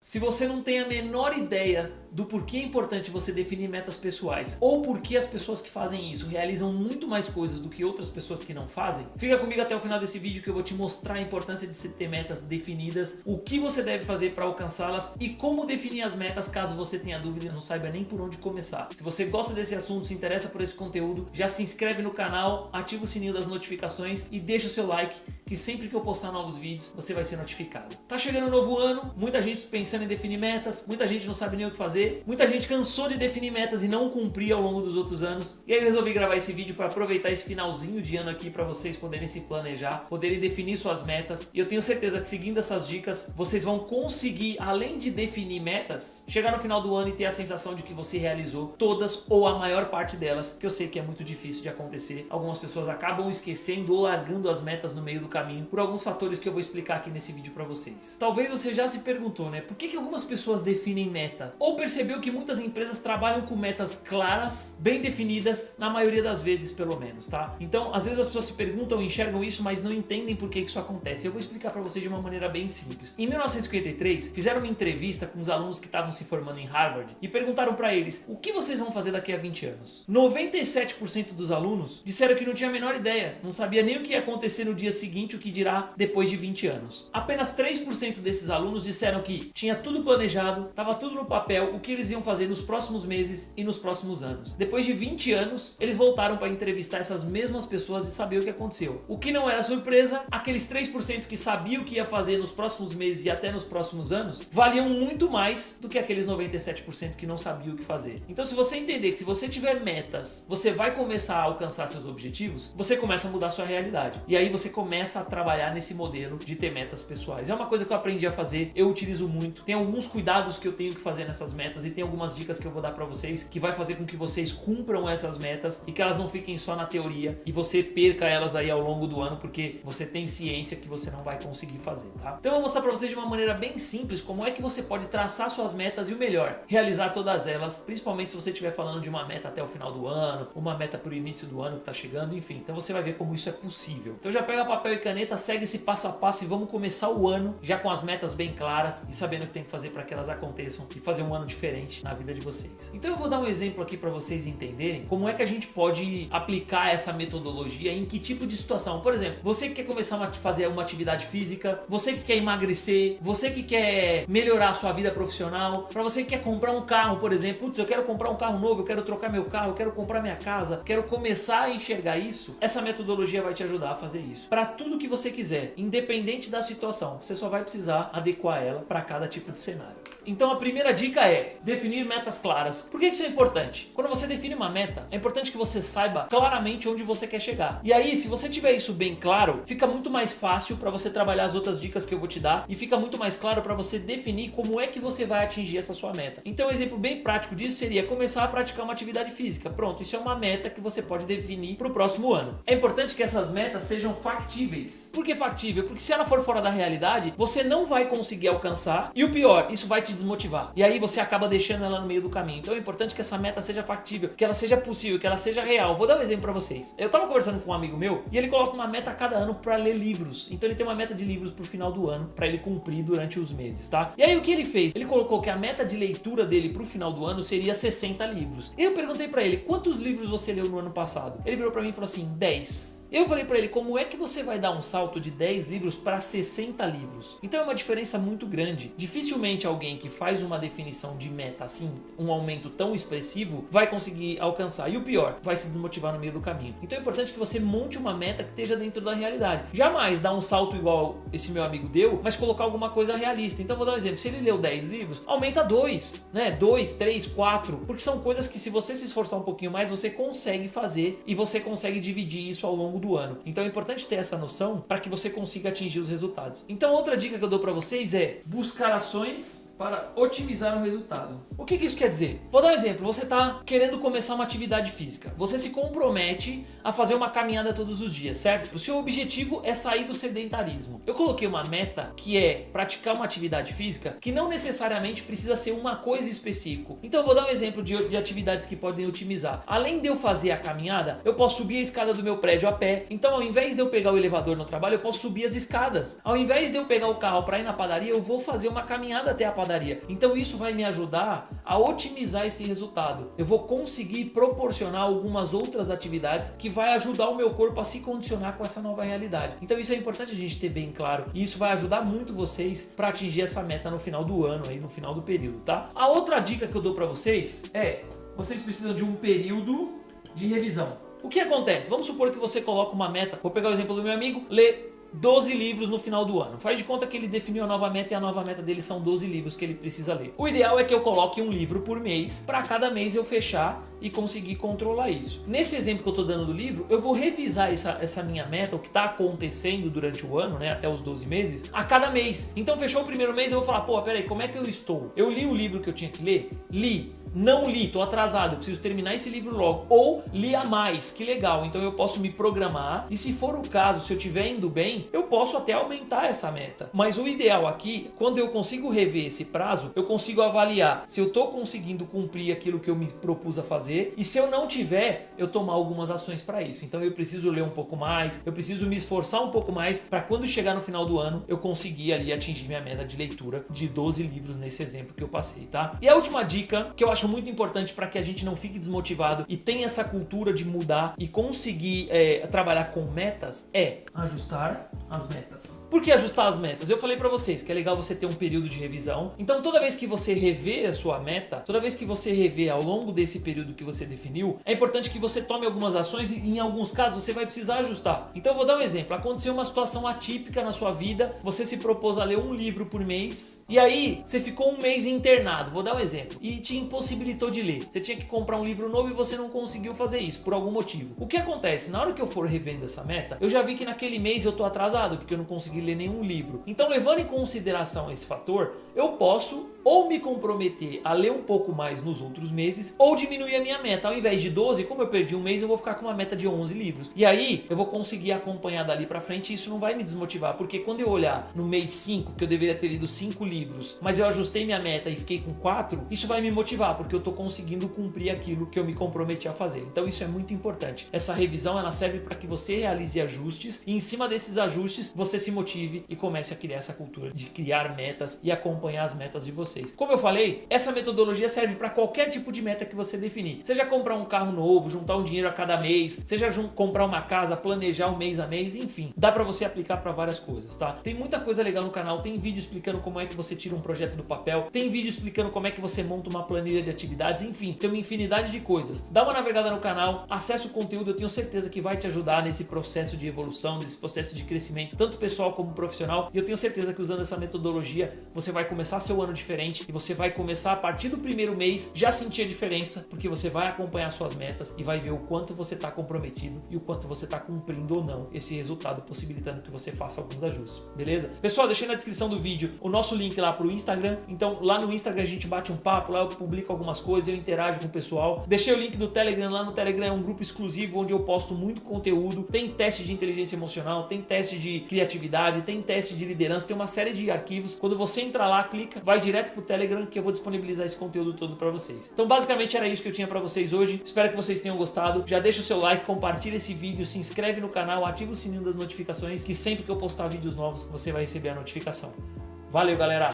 Se você não tem a menor ideia do porquê é importante você definir metas pessoais, ou porquê as pessoas que fazem isso realizam muito mais coisas do que outras pessoas que não fazem, fica comigo até o final desse vídeo que eu vou te mostrar a importância de se ter metas definidas, o que você deve fazer para alcançá-las e como definir as metas caso você tenha dúvida e não saiba nem por onde começar. Se você gosta desse assunto, se interessa por esse conteúdo, já se inscreve no canal, ativa o sininho das notificações e deixa o seu like, que sempre que eu postar novos vídeos você vai ser notificado. Tá chegando o novo ano, muita gente pensando em definir metas, muita gente não sabe nem o que fazer, muita gente cansou de definir metas e não cumprir ao longo dos outros anos. E aí eu resolvi gravar esse vídeo para aproveitar esse finalzinho de ano aqui para vocês poderem se planejar, poderem definir suas metas. E eu tenho certeza que seguindo essas dicas, vocês vão conseguir, além de definir metas, chegar no final do ano e ter a sensação de que você realizou todas ou a maior parte delas, que eu sei que é muito difícil de acontecer. Algumas pessoas acabam esquecendo ou largando as metas no meio do caminho por alguns fatores que eu vou explicar aqui nesse vídeo para vocês. Talvez você já se perguntou, né? Por que algumas pessoas definem meta? Ou percebeu que muitas empresas trabalham com metas claras, bem definidas, na maioria das vezes pelo menos, tá? Então, às vezes as pessoas se perguntam, enxergam isso, mas não entendem por que isso acontece. Eu vou explicar para vocês de uma maneira bem simples. Em 1953, fizeram uma entrevista com os alunos que estavam se formando em Harvard e perguntaram para eles: o que vocês vão fazer daqui a 20 anos? 97% dos alunos disseram que não tinha a menor ideia, não sabia nem o que ia acontecer no dia seguinte, o que dirá depois de 20 anos. Apenas 3% desses alunos disseram que tinha tudo planejado, estava tudo no papel, o que eles iam fazer nos próximos meses e nos próximos anos. Depois de 20 anos, eles voltaram para entrevistar essas mesmas pessoas e saber o que aconteceu. O que não era surpresa, aqueles 3% que sabiam o que ia fazer nos próximos meses e até nos próximos anos, valiam muito mais do que aqueles 97% que não sabiam o que fazer. Então, se você entender que se você tiver metas, você vai começar a alcançar seus objetivos, você começa a mudar a sua realidade. E aí você começa a trabalhar nesse modelo de ter metas pessoais. É uma coisa que eu aprendi a fazer, eu utilizo muito. Tem alguns cuidados que eu tenho que fazer nessas metas e tem algumas dicas que eu vou dar pra vocês que vai fazer com que vocês cumpram essas metas e que elas não fiquem só na teoria e você perca elas aí ao longo do ano porque você tem ciência que você não vai conseguir fazer, tá? Então eu vou mostrar pra vocês de uma maneira bem simples como é que você pode traçar suas metas e o melhor, realizar todas elas, principalmente se você estiver falando de uma meta até o final do ano, uma meta pro início do ano que tá chegando, enfim. Então você vai ver como isso é possível. Então já pega papel e caneta, segue esse passo a passo e vamos começar o ano já com as metas bem claras e sabendo o que tem que fazer para que elas aconteçam e fazer um ano diferente na vida de vocês. Então eu vou dar um exemplo aqui para vocês entenderem como é que a gente pode aplicar essa metodologia em que tipo de situação. Por exemplo, você que quer começar a fazer uma atividade física, você que quer emagrecer, você que quer melhorar a sua vida profissional, para você que quer comprar um carro, por exemplo, putz, eu quero comprar um carro novo, eu quero trocar meu carro, eu quero comprar minha casa, quero começar a enxergar isso, essa metodologia vai te ajudar a fazer isso. Para tudo que você quiser, independente da situação, você só vai precisar adequar ela para cada tipo de cenário. Então a primeira dica é definir metas claras. Por que isso é importante? Quando você define uma meta, é importante que você saiba claramente onde você quer chegar. E aí, se você tiver isso bem claro, fica muito mais fácil para você trabalhar as outras dicas que eu vou te dar e fica muito mais claro para você definir como é que você vai atingir essa sua meta. Então um exemplo bem prático disso seria começar a praticar uma atividade física. Pronto, isso é uma meta que você pode definir para o próximo ano. É importante que essas metas sejam factíveis. Por que factível? Porque se ela for fora da realidade, você não vai conseguir alcançar e o pior, isso vai te desmotivar. E aí você acaba deixando ela no meio do caminho. Então é importante que essa meta seja factível, que ela seja possível, que ela seja real. Vou dar um exemplo pra vocês. Eu tava conversando com um amigo meu e ele coloca uma meta a cada ano pra ler livros. Então ele tem uma meta de livros pro final do ano pra ele cumprir durante os meses, tá? E aí o que ele fez? Ele colocou que a meta de leitura dele pro final do ano seria 60 livros. Eu perguntei pra ele: quantos livros você leu no ano passado? Ele virou pra mim e falou assim: 10. Eu falei pra ele: como é que você vai dar um salto de 10 livros para 60 livros? Então é uma diferença muito grande. Dificilmente alguém que faz uma definição de meta assim, um aumento tão expressivo, vai conseguir alcançar. E o pior, vai se desmotivar no meio do caminho. Então é importante que você monte uma meta que esteja dentro da realidade. Jamais dar um salto igual esse meu amigo deu, mas colocar alguma coisa realista. Então vou dar um exemplo: se ele leu 10 livros, aumenta 2, né? 2, 3, 4, porque são coisas que se você se esforçar um pouquinho mais, você consegue fazer e você consegue dividir isso ao longo do ano. Então é importante ter essa noção para que você consiga atingir os resultados. Então outra dica que eu dou para vocês é buscar ações para otimizar o resultado. O que isso quer dizer? Vou dar um exemplo. Você está querendo começar uma atividade física. Você se compromete a fazer uma caminhada todos os dias, certo? O seu objetivo é sair do sedentarismo. Eu coloquei uma meta que é praticar uma atividade física que não necessariamente precisa ser uma coisa específica. Então eu vou dar um exemplo de atividades que podem otimizar. Além de eu fazer a caminhada, eu posso subir a escada do meu prédio a pé. Então ao invés de eu pegar o elevador no trabalho, eu posso subir as escadas. Ao invés de eu pegar o carro para ir na padaria, eu vou fazer uma caminhada até a padaria. padaria. Então isso vai me ajudar a otimizar esse resultado. Eu vou conseguir proporcionar algumas outras atividades que vai ajudar o meu corpo a se condicionar com essa nova realidade. Então isso é importante a gente ter bem claro, e isso vai ajudar muito vocês para atingir essa meta no final do ano, aí no final do período, tá? A outra dica que eu dou para vocês é: vocês precisam de um período de revisão. O que acontece? Vamos supor que você coloca uma meta, vou pegar o exemplo do meu amigo, ler 12 livros no final do ano. Faz de conta que ele definiu a nova meta e a nova meta dele são 12 livros que ele precisa ler. O ideal é que eu coloque um livro por mês, para cada mês eu fechar e conseguir controlar isso. Nesse exemplo que eu estou dando do livro, eu vou revisar essa minha meta, o que está acontecendo durante o ano, né, até os 12 meses, a cada mês. Então fechou o primeiro mês, eu vou falar, pô, peraí, como é que eu estou? Eu li o livro que eu tinha que ler? Li. Não li, tô atrasado, eu preciso terminar esse livro logo. Ou li a mais, que legal, então eu posso me programar e se for o caso, se eu estiver indo bem, eu posso até aumentar essa meta. Mas o ideal aqui, quando eu consigo rever esse prazo, eu consigo avaliar se eu tô conseguindo cumprir aquilo que eu me propus a fazer e se eu não tiver, eu tomar algumas ações para isso. Então eu preciso ler um pouco mais, eu preciso me esforçar um pouco mais para quando chegar no final do ano, eu conseguir ali atingir minha meta de leitura de 12 livros nesse exemplo que eu passei, tá? E a última dica que eu acho muito importante para que a gente não fique desmotivado e tenha essa cultura de mudar e conseguir trabalhar com metas é ajustar as metas. Por que ajustar as metas? Eu falei para vocês que é legal você ter um período de revisão. Então toda vez que você rever a sua meta, toda vez que você rever ao longo desse período que você definiu, é importante que você tome algumas ações e em alguns casos você vai precisar ajustar. Então eu vou dar um exemplo. Aconteceu uma situação atípica na sua vida, você se propôs a ler um livro por mês e aí você ficou um mês internado, vou dar um exemplo, e te impossibilitou de ler. Você tinha que comprar um livro novo e você não conseguiu fazer isso por algum motivo. O que acontece? Na hora que eu for revendo essa meta, eu já vi que naquele mês eu tô atrasado porque eu não consegui ler nenhum livro. Então, levando em consideração esse fator, eu posso ou me comprometer a ler um pouco mais nos outros meses, ou diminuir a minha meta. Ao invés de 12, como eu perdi um mês, eu vou ficar com uma meta de 11 livros. E aí, eu vou conseguir acompanhar dali pra frente e isso não vai me desmotivar, porque quando eu olhar no mês 5, que eu deveria ter lido 5 livros, mas eu ajustei minha meta e fiquei com 4, isso vai me motivar, porque eu tô conseguindo cumprir aquilo que eu me comprometi a fazer. Então isso é muito importante. Essa revisão, ela serve para que você realize ajustes e em cima desses ajustes, você se motive e comece a criar essa cultura de criar metas e acompanhar as metas de vocês. Como eu falei, essa metodologia serve para qualquer tipo de meta que você definir. Seja comprar um carro novo, juntar um dinheiro a cada mês, seja comprar uma casa, planejar um mês a mês, enfim. Dá para você aplicar para várias coisas, tá? Tem muita coisa legal no canal, tem vídeo explicando como é que você tira um projeto do papel, tem vídeo explicando como é que você monta uma planilha de atividades, enfim, tem uma infinidade de coisas. Dá uma navegada no canal, acessa o conteúdo, eu tenho certeza que vai te ajudar nesse processo de evolução, nesse processo de crescimento, tanto pessoal como profissional, e eu tenho certeza que usando essa metodologia, você vai começar seu ano diferente e você vai começar a partir do primeiro mês já sentir a diferença, porque você vai acompanhar suas metas e vai ver o quanto você está comprometido e o quanto você está cumprindo ou não esse resultado, possibilitando que você faça alguns ajustes, beleza? Pessoal, deixei na descrição do vídeo o nosso link lá pro Instagram, então lá no Instagram a gente bate um papo, lá eu publico algumas coisas, eu interajo com o pessoal. Deixei o link do Telegram, lá no Telegram é um grupo exclusivo onde eu posto muito conteúdo, tem teste de inteligência emocional, tem teste de criatividade, tem teste de liderança, tem uma série de arquivos. Quando você entrar lá, clica, vai direto pro Telegram que eu vou disponibilizar esse conteúdo todo para vocês. Então basicamente era isso que eu tinha para vocês hoje, espero que vocês tenham gostado. Já deixa o seu like, compartilha esse vídeo, se inscreve no canal, ativa o sininho das notificações que sempre que eu postar vídeos novos você vai receber a notificação. Valeu, galera!